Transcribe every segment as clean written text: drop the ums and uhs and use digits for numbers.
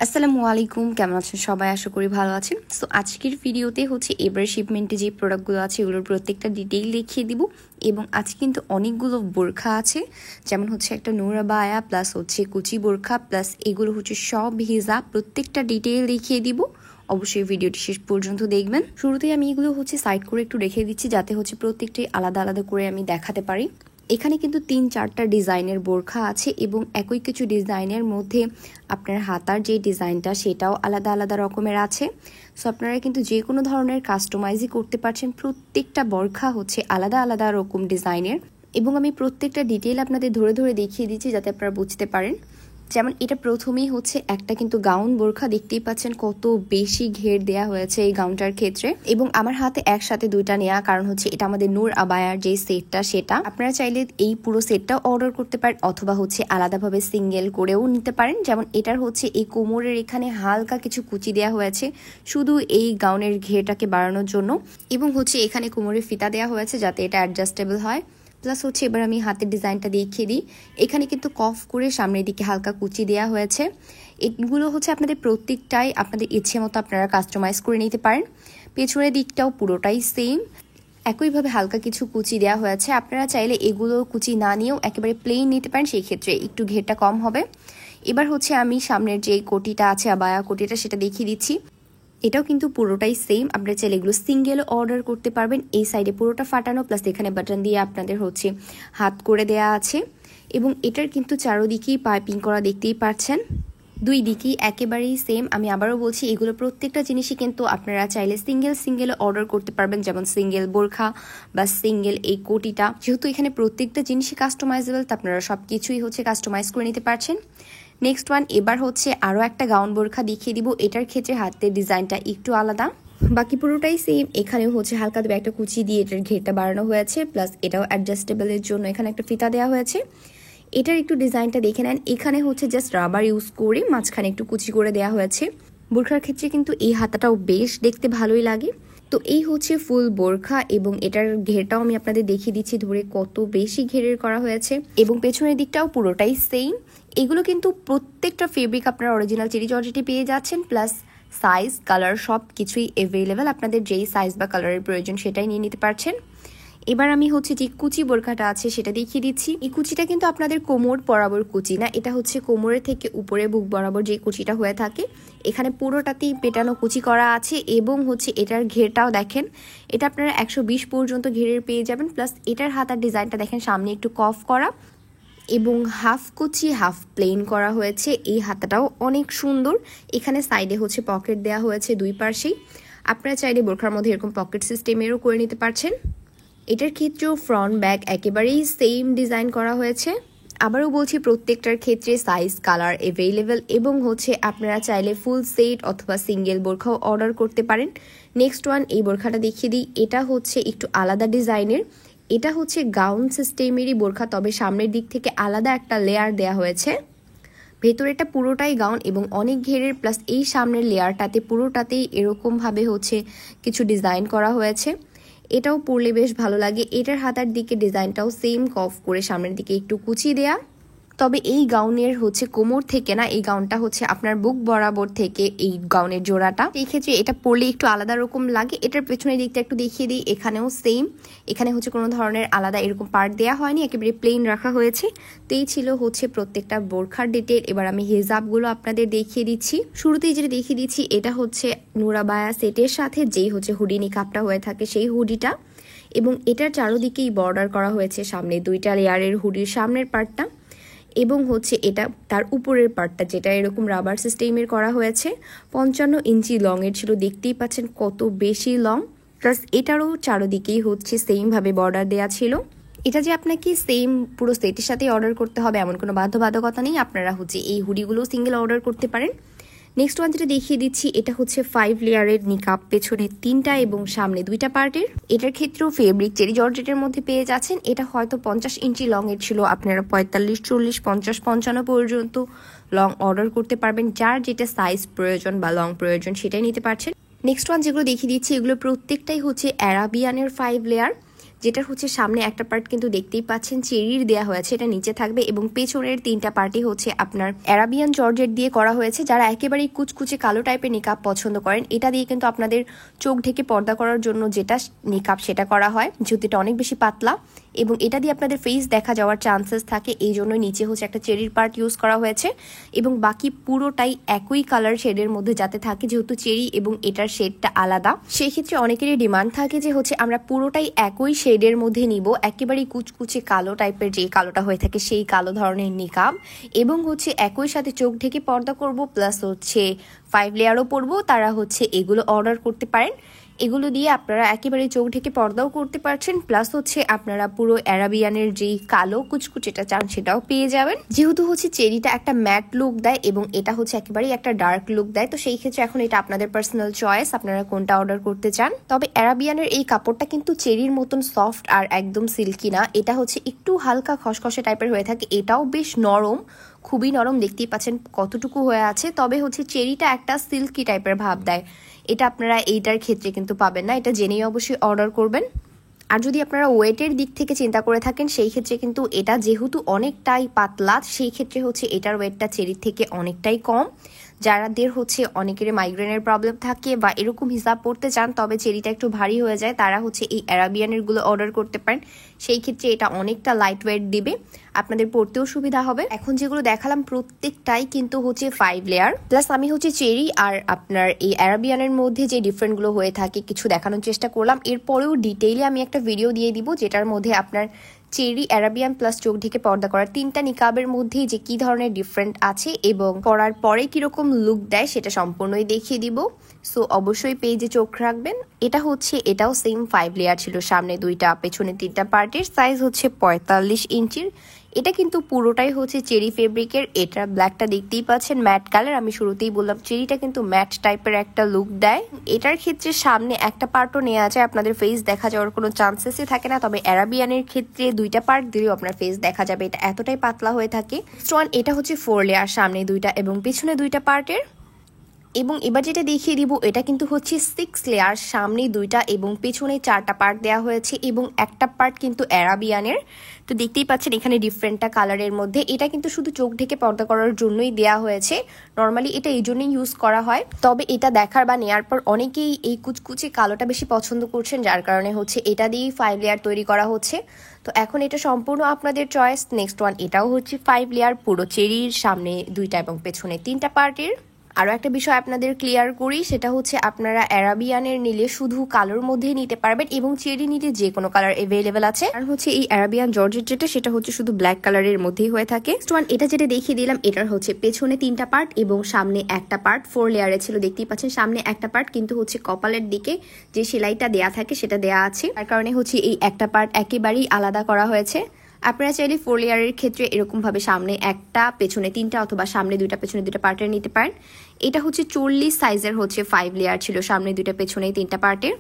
আসসালামু আলাইকুম, কেমন আছেন সবাই? আশা করি ভালো আছেন। সো আজকের ভিডিওতে এবার শিপমেন্টে যে প্রোডাক্টগুলো আছে এগুলোর প্রত্যেকটা ডিটেইল দেখিয়ে দিব। এবং আজকে কিন্তু অনেকগুলো বোরখা আছে, যেমন একটা নূরা বায়া প্লাস কুচি বোরখা প্লাস এগুলো সব হিজাব, প্রত্যেকটা ডিটেইল দেখিয়ে দিব। অবশ্যই ভিডিওটি শেষ পর্যন্ত দেখবেন। শুরুতেই আমি এগুলো সাইড করে একটু রেখে দিচ্ছি, যাতে প্রত্যেকটাই আলাদা আলাদা করে আমি দেখাতে পারি। এখানে কিন্তু 3-4টা ডিজাইনের বোরখা আছে এবং একই কিছু ডিজাইনের মধ্যে আপনার হাতার যে ডিজাইনটা সেটাও আলাদা আলাদা রকমের আছে। সো আপনারা কিন্তু যে কোনো ধরনের কাস্টমাইজই করতে পারছেন। প্রত্যেকটা বোরখা আলাদা আলাদা রকম ডিজাইনের এবং আমি প্রত্যেকটা ডিটেইল আপনাদের ধরে ধরে দেখিয়ে দিচ্ছি যাতে আপনারা বুঝতে পারেন। যেমন এটা প্রথমেই একটা কিন্তু গাউন বোরখা, দেখতেই পাচ্ছেন কত বেশি ঘের দেয়া হয়েছে এই গাউনটার ক্ষেত্রে। এবং আমার হাতে একসাথে দুইটা নেওয়া কারণ এটা আমাদের নূর আবায়ার যে সেটটা সেটা। আপনারা চাইলে এই পুরো সেটটাও অর্ডার করতে পারেন অথবা আলাদাভাবে সিঙ্গেল করেও নিতে পারেন। যেমন এটার এই কোমরের এখানে হালকা কিছু কুচি দেওয়া হয়েছে শুধু এই গাউনের ঘেরটাকে বাড়ানোর জন্য, এবং এখানে কোমরে ফিতা দেওয়া হয়েছে যাতে এটা অ্যাডজাস্টেবল হয়। প্লাস এবার আমি হাতের ডিজাইনটা দেখিয়ে দিই। এখানে কিন্তু কফ করে সামনের দিকে হালকা কুচি দেওয়া হয়েছে। এগুলো আপনাদের প্রত্যেকটাই আপনাদের ইচ্ছে মতো আপনারা কাস্টমাইজ করে নিতে পারেন। পেছনের দিকটাও পুরোটাই সেম, একইভাবে হালকা কিছু কুচি দেওয়া হয়েছে। আপনারা চাইলে এগুলো কুচি না নিয়েও একেবারে প্লেন নিতে পারেন, সেই ক্ষেত্রে একটু ঘেরটা কম হবে। এবার আমি সামনের যে কোটিটা আছে আবায়া কোটিটা সেটা দেখিয়ে দিচ্ছি। এটাও কিন্তু পুরোটাই সেম, আপনারা চাইলে এগুলো সিঙ্গেল অর্ডার করতে পারবেন। এই সাইডে পুরোটা ফাটানো, প্লাস এখানে বাটন দিয়ে আপনাদের হাত করে দেয়া আছে। এবং এটার কিন্তু চারোদিকেই পাইপিং করা, দেখতেই পাচ্ছেন দুই দিকেই একেবারেই সেম। আমি আবারও বলছি, এগুলো প্রত্যেকটা জিনিসই কিন্তু আপনারা চাইলে সিঙ্গেল অর্ডার করতে পারবেন, যেমন সিঙ্গেল বোরখা বা সিঙ্গেল এই কোটিটা। যেহেতু এখানে প্রত্যেকটা জিনিসই কাস্টমাইজেবল, তা আপনারা সবকিছুই কাস্টমাইজ করে নিতে পারছেন। নেক্সট ওয়ান, এবার আরও একটা গাউন বোরখা দেখিয়ে দিব। এটার ক্ষেত্রে হাতের ডিজাইনটা একটু আলাদা, বাকি পুরোটাই সেম। এখানেও হালকা দেবে একটা কুচি দিয়ে এটার ঘেরটা বাড়ানো হয়েছে, প্লাস এটাও অ্যাডজাস্টেবলের জন্য এখানে একটা ফিতা দেওয়া হয়েছে। এটার একটু ডিজাইনটা দেখে নেন। এখানে জাস্ট রাবার ইউজ করে মাঝখানে একটু কুচি করে দেওয়া হয়েছে। বোরখার ক্ষেত্রে কিন্তু এই হাতাটাও বেশ দেখতে ভালোই লাগে। তো এই ফুল বোরখা, এবং এটার ঘেরটাও আমি আপনাদের দেখিয়ে দিচ্ছি ধরে কত বেশি ঘেরের করা হয়েছে। এবং পেছনের দিকটাও পুরোটাই সেম। এগুলো কিন্তু প্রত্যেকটা ফেব্রিক আপনারা অরিজিনাল চেরি জর্জেটে পেয়ে যাচ্ছেন, প্লাস সাইজ কালার সব কিছুই অ্যাভেলেবেল। আপনাদের যেই সাইজ বা কালারের প্রয়োজন সেটাই নিয়ে নিতে পারছেন। এবার আমি যে কুচি বোরখাটা আছে সেটা দেখিয়ে দিচ্ছি। এই কুচিটা কিন্তু আপনাদের কোমর বরাবর কুচি না, এটা কোমরের থেকে উপরে বুক বরাবর যে কুচিটা হয়ে থাকে। এখানে পুরোটাতেই পেটানো কুচি করা আছে এবং এটার ঘেরটাও দেখেন, এটা আপনারা 120 পর্যন্ত ঘেরের পেয়ে যাবেন। প্লাস এটার হাতার ডিজাইনটা দেখেন, সামনে একটু কফ করা এবং হাফ কুচি হাফ প্লেন করা হয়েছে। এই হাতাটাও অনেক সুন্দর। এখানে সাইডে পকেট দেওয়া হয়েছে দুই পাশেই। আপনারা চাইলে বোরখার মধ্যে এরকম পকেট সিস্টেমেরও করে নিতে পারছেন। এটার ক্ষেত্রেও ফ্রন্ট ব্যাক একেবারেই সেম ডিজাইন করা হয়েছে। আবারও বলছি, প্রত্যেকটার ক্ষেত্রে সাইজ কালার অ্যাভেলেবেল এবং আপনারা চাইলে ফুল সেট অথবা সিঙ্গেল বোরখাও অর্ডার করতে পারেন। নেক্সট ওয়ান, এই বোরখাটা দেখিয়ে দিই। এটা একটু আলাদা ডিজাইনের। এটা গাউন সিস্টেমেরই বোরখা, তবে সামনের দিক থেকে আলাদা একটা লেয়ার দেয়া হয়েছে। ভেতরেটা পুরোটাই গাউন এবং অনেক ঘেরের, প্লাস এই সামনের লেয়ারটাতে পুরোটাতেই এরকমভাবে কিছু ডিজাইন করা হয়েছে। এটাও পরলে বেশ ভালো লাগে। এটার হাতার দিকে ডিজাইনটাও সেম কফ করে সামনের দিকে একটু কুচি দেয়া। তবে এই গাউনের কোমর থেকে না, এই গাউনটা আপনার বুক বরাবর থেকে এই গাউনের জোড়াটা, এই ক্ষেত্রে এটা পরলে একটু আলাদা রকম লাগে। এটার পেছনের দিকটা একটু দেখিয়ে দিই। এখানেও সেম, এখানে কোনো ধরনের আলাদা এরকম পার্ট দেওয়া হয়নি, একেবারে প্লেন রাখা হয়েছে। তো এই ছিল প্রত্যেকটা বোরখার ডিটেল। এবার আমি হিজাবগুলো আপনাদের দেখিয়ে দিচ্ছি। শুরুতেই যেটা দেখিয়ে দিচ্ছি, এটা নূরা বায়া সেটের সাথে যেই হুডি নিকাবটা হয়ে থাকে সেই হুডিটা, এবং এটার চারোদিকেই বর্ডার করা হয়েছে সামনে দুইটা লেয়ারের হুডির সামনের পার্টটা, এবং এটা তার উপরের পার্টটা যেটা এরকম রাবার সিস্টেমের করা হয়েছে। 55 ইঞ্চি লং এর ছিল, দেখতেই পাচ্ছেন কত বেশি লং। প্লাস এটারও চারোদিকেই সেম ভাবে বর্ডার দেয়া ছিল। এটা যে আপনাকে সেম পুরো সেটের সাথে অর্ডার করতে হবে এমন কোনো বাধ্যবাধকতা নেই। আপনারা এই হুডিগুলো সিঙ্গেল অর্ডার করতে পারেন। নেক্সট ওয়ান যেটা দেখিয়ে দিচ্ছি, এটা 5 লেয়ারের নিকাব, পেছনে 3টা এবং সামনে 2টা পার্টের। এটার ক্ষেত্রেও ফেব্রিক চেরি জর্জেটের মধ্যে পেয়ে যাচ্ছেন। এটা হয়তো 50 ইঞ্চি লং এর ছিল, আপনারা 45, 40, 50, 55 পর্যন্ত লং অর্ডার করতে পারবেন। যার যেটা সাইজ প্রয়োজন বা লং প্রয়োজন সেটাই নিতে পারছেন। নেক্সট ওয়ান যেগুলো দেখিয়ে দিচ্ছি, এগুলো প্রত্যেকটাই অ্যারাবিয়ানের 5 লেয়ার। যেটার হচ্ছে সামনে একটা পার্ট কিন্তু দেখতেই পাচ্ছেন চেরির দেয়া হয়েছে, এটা নিচে থাকবে এবং পেছনের 3টা পার্টই হচ্ছে আপনার অ্যারাবিয়ান জর্জেট দিয়ে করা হয়েছে। যারা একেবারেই কুচকুচে কালো টাইপের নিকাব পছন্দ করেন, এটা দিয়ে কিন্তু আপনাদের চোখ ঢেকে পর্দা করার জন্য যেটা নিকাব সেটা করা হয়, যেহেতু এটা অনেক বেশি পাতলা এবং এটা দিয়ে আপনাদের ফেস দেখা যাওয়ার চান্সেস থাকে, এই জন্যই নিচে হচ্ছে একটা চেরির পার্ট ইউজ করা হয়েছে এবং বাকি পুরোটাই একই কালার শেডের মধ্যে যাতে থাকে, যেহেতু চেরি এবং এটার শেডটা আলাদা। সেই ক্ষেত্রে অনেকেরই ডিমান্ড থাকে যে হচ্ছে আমরা পুরোটাই একই শেডের মধ্যে নিব, একেবারেই কুচকুচে কালো টাইপের যে কালোটা হয়ে থাকে সেই কালো ধরনের নিকাব, এবং হচ্ছে একই সাথে চোখ ঢেকে পর্দা করব প্লাস হচ্ছে 5 লেয়ারও পরবো, তারা হচ্ছে এগুলো অর্ডার করতে পারেন। এগুলো দিয়ে আপনারা একেবারে চোখ ঢেকে পর্দাও করতে পারছেন, প্লাস হচ্ছে আপনারা পুরো অ্যারাবিয়ানের যেই কালো কুচকুচেটা চান সেটাও পেয়ে যাবেন। যেহেতু হচ্ছে চেরিটা একটা ম্যাট লুক দেয় এবং এটা হচ্ছে একেবারেই একটা ডার্ক লুক দেয়, তো সেই ক্ষেত্রে এখন এটা আপনাদের পার্সোনাল চয়েস, আপনারা কোনটা অর্ডার করতে চান। তবে অ্যারাবিয়ানের এই কাপড়টা কিন্তু চেরির মতন সফট আর একদম সিল্কি না, এটা হচ্ছে একটু হালকা খসখসে টাইপের হয়ে থাকে, এটাও বেশ নরম, খুবই নরম, দেখতেই পাচ্ছেন কতটুকু হয়ে আছে। তবে হচ্ছে চেরিটা একটা সিল্কি টাইপের ভাব দেয়, এটা আপনারা এইটার ক্ষেত্রে কিন্তু পাবেন না, এটা জেনেই অবশ্যই অর্ডার করবেন। আর যদি আপনারা ওয়েটের দিক থেকে চিন্তা করে থাকেন সেই ক্ষেত্রে কিন্তু এটা যেহেতু অনেকটাই পাতলা, সেই ক্ষেত্রে হচ্ছে এটার ওয়েটটা চেরির থেকে অনেকটাই কম। যারাদের হচ্ছে অনেকের মাইগ্রেনের প্রবলেম থাকে বা এরকম হিসাব পড়তে চান তবে চেরিটা একটু ভারী হয়ে যায়, তারা হচ্ছে এই অ্যারাবিয়ানের গুলো অর্ডার করতে পারেন, সেই ক্ষেত্রে এটা অনেকটা লাইট ওয়েট দিবে, আপনাদের পড়তেও সুবিধা হবে। এখন যেগুলো দেখালাম প্রত্যেকটাই কিন্তু হচ্ছে 5 লেয়ার, প্লাস আমি হচ্ছে চেরি আর আপনার এই অ্যারাবিয়ানের মধ্যে যে ডিফারেন্টগুলো হয়ে থাকে কিছু দেখানোর চেষ্টা করলাম। এরপরেও ডিটেইলে আমি একটা ভিডিও দিয়ে দিব যেটার মধ্যে আপনার চেরি, অ্যারাবিয়ান প্লাস চোখ ঢেকে পর্দা করার 3টা নিকাবের মধ্যে যে কি ধরনের ডিফারেন্ট আছে এবং পরার পরে কিরকম লুক দেয় সেটা সম্পূর্ণই দেখিয়ে দিব। সো অবশ্যই পেজে চোখ রাখবেন। এটাও সেম 5 লেয়ার ছিল, সামনে 2টা পেছনে 3টা পার্টের, সাইজ হচ্ছে 45 ইঞ্চির। এটা কিন্তু পুরোটাই হচ্ছে চেরি ফেব্রিকের, এটা ব্ল্যাকটা দেখতেই পাচ্ছেন ম্যাট কালার, আমি শুরুতেই বললাম চেরিটা কিন্তু ম্যাট টাইপের একটা লুক দেয়। এটার ক্ষেত্রে সামনে একটা পার্টও নেওয়া যায়, আপনাদের ফেস দেখা যাওয়ার কোনো চান্সেসই থাকে না, তবে অ্যারাবিয়ানের ক্ষেত্রে 2টা পার্ট দিলেও আপনার ফেস দেখা যাবে, এটা এতটাই পাতলা হয়ে থাকে। এটা হচ্ছে 4 লেয়ার, সামনে 2টা এবং পেছনে 2টা পার্টের। এবং এবার যেটা দেখিয়ে দিব এটা কিন্তু হচ্ছে 6 লেয়ার, সামনে 2টা এবং পেছনে 4টা পার্ট দেওয়া হয়েছে এবং একটা পার্ট কিন্তু অ্যারাবিয়ানের। তো দেখতেই পাচ্ছেন এখানে ডিফারেন্টটা কালারের মধ্যে, এটা কিন্তু শুধু চোখ ঢেকে পর্দা করার জন্যই দেওয়া হয়েছে, নর্মালি এটা এই জন্যই ইউজ করা হয়। তবে এটা দেখার বা নেওয়ার পর অনেকেই এই কুচকুচে কালোটা বেশি পছন্দ করছেন, যার কারণে হচ্ছে এটা দিয়েই 5 লেয়ার তৈরি করা হচ্ছে। তো এখন এটা সম্পূর্ণ আপনাদের চয়েস। নেক্সট ওয়ান, এটাও হচ্ছে 5 লেয়ার, পুরো চেরির, সামনে 2টা এবং পেছনে 3টা পার্টের। আরও একটা বিষয় আপনাদের ক্লিয়ার করি, সেটা হচ্ছে আপনারা অ্যারাবিয়ানের নিলে শুধু কালোর মধ্যেই নিতে পারবেন এবং চেরি নিলে যে কোনো কালার অ্যাভেলেবেল আছে। আর হচ্ছে এই অ্যারাবিয়ান জর্জেট যেটা সেটা হচ্ছে শুধু ব্ল্যাক কালারের মধ্যেই হয়ে থাকে। নেক্সট ওয়ান, এটা যেটা দেখিয়ে দিলাম এটার হচ্ছে পেছনে 3টা পার্ট এবং সামনে একটা পার্ট, 4 লেয়ারে ছিল, দেখতেই পাচ্ছেন সামনে একটা পার্ট কিন্তু হচ্ছে কপালের দিকে যে সেলাইটা দেয়া থাকে সেটা দেয়া আছে, তার কারণে হচ্ছে এই একটা পার্ট একেবারেই আলাদা করা হয়েছে। আপনারা চাইলে 4 লেয়ারের ক্ষেত্রে এরকম ভাবে সামনে একটা পেছনে 3টা অথবা সামনে 2টা পেছনে 2টা পার্টের নিতে পারেন। এটা হচ্ছে 40 সাইজের হচ্ছে 5 লেয়ার ছিল, সামনে 2টা পেছনে 3টা পার্টের।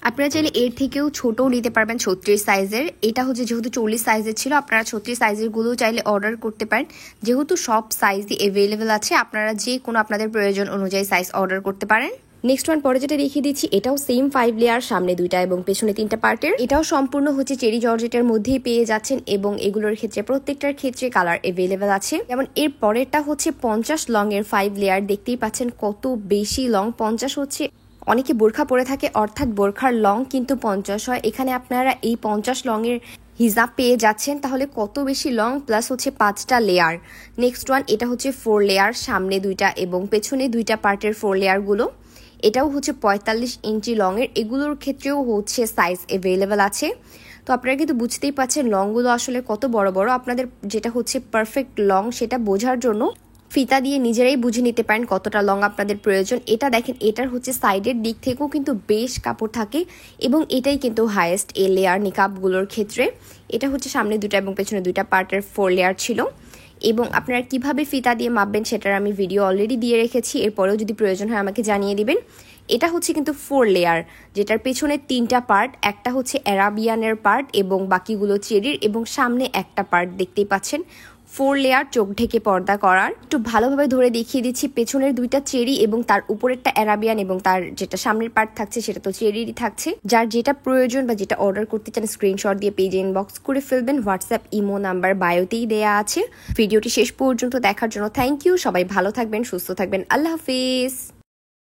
আপনারা চাইলে এর থেকেও ছোটও নিতে পারবেন, 36 সাইজের। এটা হচ্ছে যেহেতু 40 সাইজের ছিল, আপনারা 36 সাইজের গুলো চাইলে অর্ডার করতে পারেন, যেহেতু সব সাইজই অ্যাভেলেবেল আছে, আপনারা যে কোনো আপনাদের প্রয়োজন অনুযায়ী সাইজ অর্ডার করতে পারেন। নেক্সট ওয়ান পরে যেটা দেখিয়ে দিচ্ছি এটাও সেম 5 লেয়ার, সামনে 2টা এবং পেছনে 3টা পার্টের। এটাও সম্পূর্ণ হচ্ছে চেরি জর্জেটের মধ্যেই পেয়ে যাচ্ছেন এবং এগুলোর ক্ষেত্রে প্রত্যেকটার ক্ষেত্রে কালার অ্যাভেলেবেল আছে। যেমন এর পরেরটা হচ্ছে 50 লং এর 5 লেয়ার, দেখতেই পাচ্ছেন কত বেশি লং। 50 হচ্ছে অনেকে বোরখা পরে থাকে, অর্থাৎ বোরখার লং কিন্তু 50 হয়, এখানে আপনারা এই 50 লং এর হিজাব পেয়ে যাচ্ছেন, তাহলে কত বেশি লং, প্লাস হচ্ছে 5টা লেয়ার। নেক্সট ওয়ান, এটা হচ্ছে 4 লেয়ার, সামনে 2টা এবং পেছনে 2টা পার্টের 4 লেয়ার গুলো। এটাও হচ্ছে 45 ইঞ্চি লং এর, এগুলোর ক্ষেত্রেও হচ্ছে সাইজ অ্যাভেলেবেল আছে। তো আপনারা কিন্তু বুঝতেই পারছেন লংগুলো আসলে কত বড় বড়। আপনাদের যেটা হচ্ছে পারফেক্ট লং সেটা বোঝার জন্য ফিতা দিয়ে নিজেরাই বুঝে নিতে পারেন কতটা লং আপনাদের প্রয়োজন। এটা দেখেন, এটার হচ্ছে সাইডের দিক থেকেও কিন্তু বেশ কাপড় থাকে এবং এটাই কিন্তু হাইয়েস্ট এ লেয়ার নিকাবগুলোর ক্ষেত্রে। এটা হচ্ছে সামনে 2টা এবং পেছনে 2টা পার্টের 4 লেয়ার ছিল এবং আপনারা কিভাবে ফিতা দিয়ে মাপবেন সেটার আমি ভিডিও অলরেডি দিয়ে রেখেছি, এরপরেও যদি প্রয়োজন হয় আমাকে জানিয়ে দিবেন। এটা হচ্ছে কিন্তু 4 লেয়ার, যেটার পেছনে 3টা পার্ট, একটা হচ্ছে অ্যারাবিয়ানের পার্ট এবং বাকিগুলো চেরির, এবং সামনে একটা পার্ট দেখতেই পাচ্ছেন 4 লেয়ার চোখ ঢেকে পর্দা করার। একটু ভালোভাবে ধরে দেখিয়ে দিচ্ছি, পেছনের 2টা চেরি এবং তার উপরেরটা অ্যারাবিয়ান এবং তার যেটা সামনের পার্ট থাকছে সেটা তো চেরিরই থাকছে। যার যেটা প্রয়োজন বা যেটা অর্ডার করতে চান স্ক্রিনশট দিয়ে পেজে ইনবক্স করে ফেলবেন। হোয়াটসঅ্যাপ ইমো নাম্বার বায়োতেই দেয়া আছে। ভিডিওটি শেষ পর্যন্ত দেখার জন্য থ্যাংক ইউ। সবাই ভালো থাকবেন, সুস্থ থাকবেন। আল্লাহ হাফিজ।